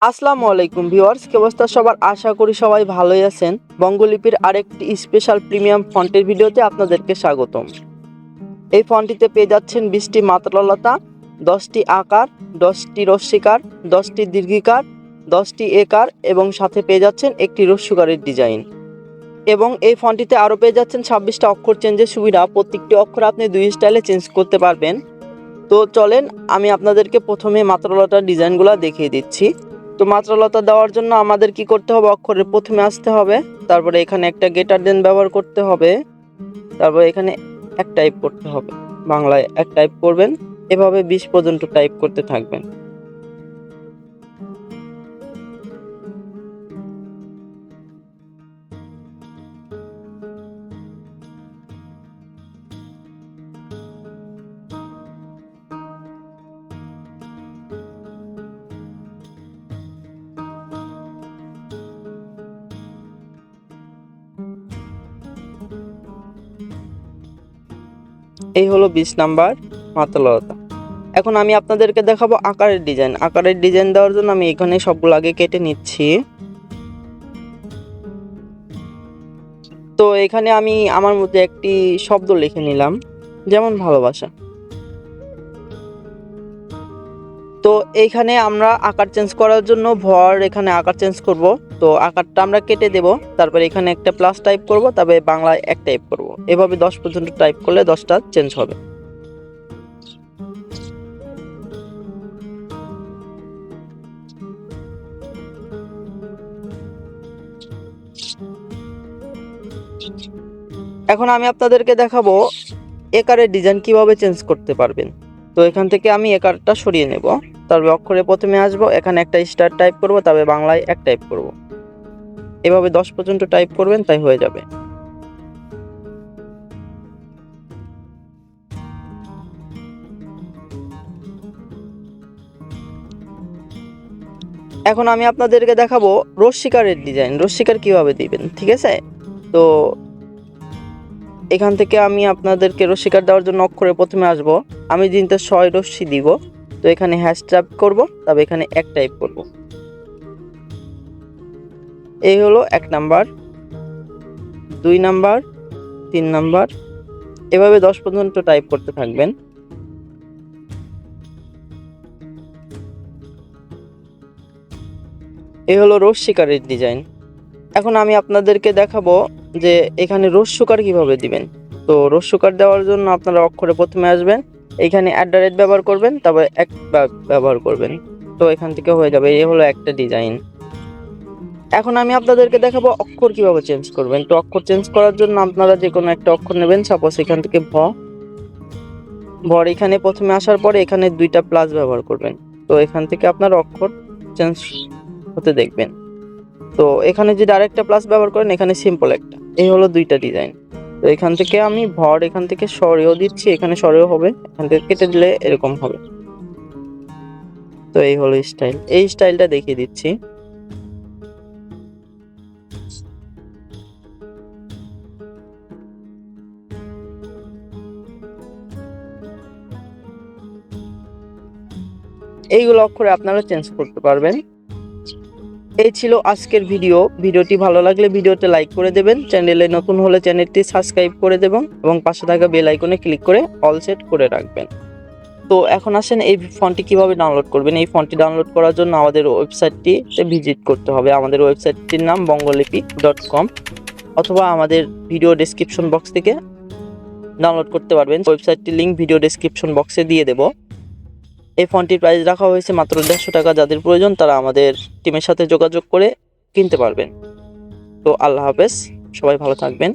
আসসালামু আলাইকুম ভিউয়ার্স, কি অবস্থা সবার? আশা করি সবাই ভালোই আছেন। বঙ্গলিপির আরেকটি স্পেশাল প্রিমিয়াম ফন্টের ভিডিওতে আপনাদেরকে স্বাগতম। এই ফন্টটিতে পেয়ে যাচ্ছেন 20টি মাত্রালতা, 10টি আকার, 10টি রস্যিকার, 10টি দীর্ঘিকার, 10টি একার এবং সাথে পেয়ে যাচ্ছেন একটি রস্যিকারের ডিজাইন। এবং এই ফন্টটিতে আরও পেয়ে যাচ্ছেন 26টা অক্ষর চেঞ্জের সুবিধা। প্রত্যেকটি অক্ষর আপনি দুই স্টাইলে চেঞ্জ করতে পারবেন। তো চলেন আমি আপনাদেরকে প্রথমে মাত্রালতার ডিজাইনগুলো দেখিয়ে দিচ্ছি। তো মাত্রালতা দেওয়ার জন্য আমাদের কি করতে হবে? অক্ষরের প্রথমে আসতে হবে, তারপরে এখানে একটা গ্রেটার দেন ব্যবহার করতে হবে, তারপরে এখানে এক টাইপ করতে হবে, বাংলায় এক টাইপ করবেন। এভাবে 20 পর্যন্ত টাইপ করতে থাকবেন। এই হলো 20 নাম্বার মাত্রালতা। এখন আমি আপনাদেরকে দেখাবো আকারের ডিজাইন। আকারের ডিজাইন দেওয়ার জন্য আমি এখানে সবগুলো আগে কেটে নিচ্ছি। তো এখানে আমি আমার মধ্যে একটি শব্দ লিখে নিলাম, যেমন ভালোবাসা। তো এইখানে আমরা আকার চেঞ্জ করার জন্য ভর এখানে আকার চেঞ্জ করব। তো আকারটা আমরা কেটে দেব, তারপরে এখানে একটা প্লাস টাইপ করব, তবে বাংলায় এক টাইপ করব। এভাবে 10 পর্যন্ত টাইপ করলে 10টা চেঞ্জ হবে। এখন আমি আপনাদেরকে দেখাবো একারের ডিজাইন কিভাবে চেঞ্জ করতে পারবেন। তো এখান থেকে আমি একারটা সরিয়ে নেব, তারপরে অক্ষরে প্রথমে আসব, এখানে একটা স্টার টাইপ করব, তবে বাংলায় এক টাইপ করব। এভাবে 10 পর্যন্ত টাইপ করবেন, তাই হয়ে যাবে। এখন আমি আপনাদেরকে দেখাবো রস্যিকারের ডিজাইন। রস্যিকার কিভাবে দিবেন, ঠিক আছে? তো এখান থেকে আমি আপনাদেরকে রস্যিকার দেওয়ার জন্য অক্ষরে প্রথমে আসব, আমি দিনতে 6 রশ্মি দিব। তো এখানে হ্যাশ টাইপ করব, তবে এখানে এক টাইপ করব। এই হলো 1 নাম্বার, 2 নাম্বার, 3 নাম্বার। এভাবে 10 পর্যন্ত টাইপ করতে থাকবেন। এই হলো রস্যিকারের ডিজাইন। এখন আমি আপনাদেরকে দেখাবো যে এখানে রস্যকার কিভাবে দিবেন। তো রস্যকার দেওয়ার জন্য আপনারা অক্ষরে প্রথমে আসবেন, এখানে @ ব্যবহার করবেন, তারপর এক ব্যবহার করবেন। তো এখান থেকে হয়ে যাবে। এই হলো একটা ডিজাইন। এখন আমি আপনাদেরকে দেখাবো অক্ষর কিভাবে চেঞ্জ করবেন। তো অক্ষর চেঞ্জ করার জন্য আপনারা যে কোনো একটা অক্ষর নেবেন, সাপোজ এখান থেকে ভর এখানে প্রথমে আসার পরে এখানে 2টা প্লাস ব্যবহার করবেন। তো এখান থেকে আপনার অক্ষর চেঞ্জ হতে দেখবেন। তো এখানে যদি আরেকটা প্লাস ব্যবহার করেন, এখানে সিম্পল একটা। এই হলো 2টা ডিজাইন। তো এখান থেকে আমি ভর এখান থেকে সরেও দিচ্ছি, এখানে সরেও হবে, এখান থেকে কেটে দিলে এরকম হবে। তো এই হলো স্টাইল। এই স্টাইলটা দেখিয়ে দিচ্ছি। এইগুলো অক্ষরে আপনারা চেঞ্জ করতে পারবেন। এই ছিল আজকের ভিডিওটি ভালো লাগলে ভিডিওতে লাইক করে দেবেন, চ্যানেলে নতুন হলে চ্যানেলটি সাবস্ক্রাইব করে দেবেন এবং পাশে থাকা বেল আইকনে ক্লিক করে অল সেট করে রাখবেন। তো এখন আসেন এই ফন্টটি কিভাবে ডাউনলোড করবেন। এই ফন্টটি ডাউনলোড করার জন্য আমাদের ওয়েবসাইটটিতে ভিজিট করতে হবে। আমাদের ওয়েবসাইটটির নাম bongolipi.com, অথবা আমাদের ভিডিও ডেসক্রিপশন বক্স থেকে ডাউনলোড করতে পারবেন। ওয়েবসাইটটির লিঙ্ক ভিডিও ডেসক্রিপশন বক্সে দিয়ে দেব। এই ফন্টটির প্রাইস রাখা হয়েছে মাত্র 150 টাকা। যাদের প্রয়োজন তারা আমাদের টিমের সাথে যোগাযোগ করে কিনতে পারবেন। তো আল্লাহ হাফেজ, সবাই ভালো থাকবেন।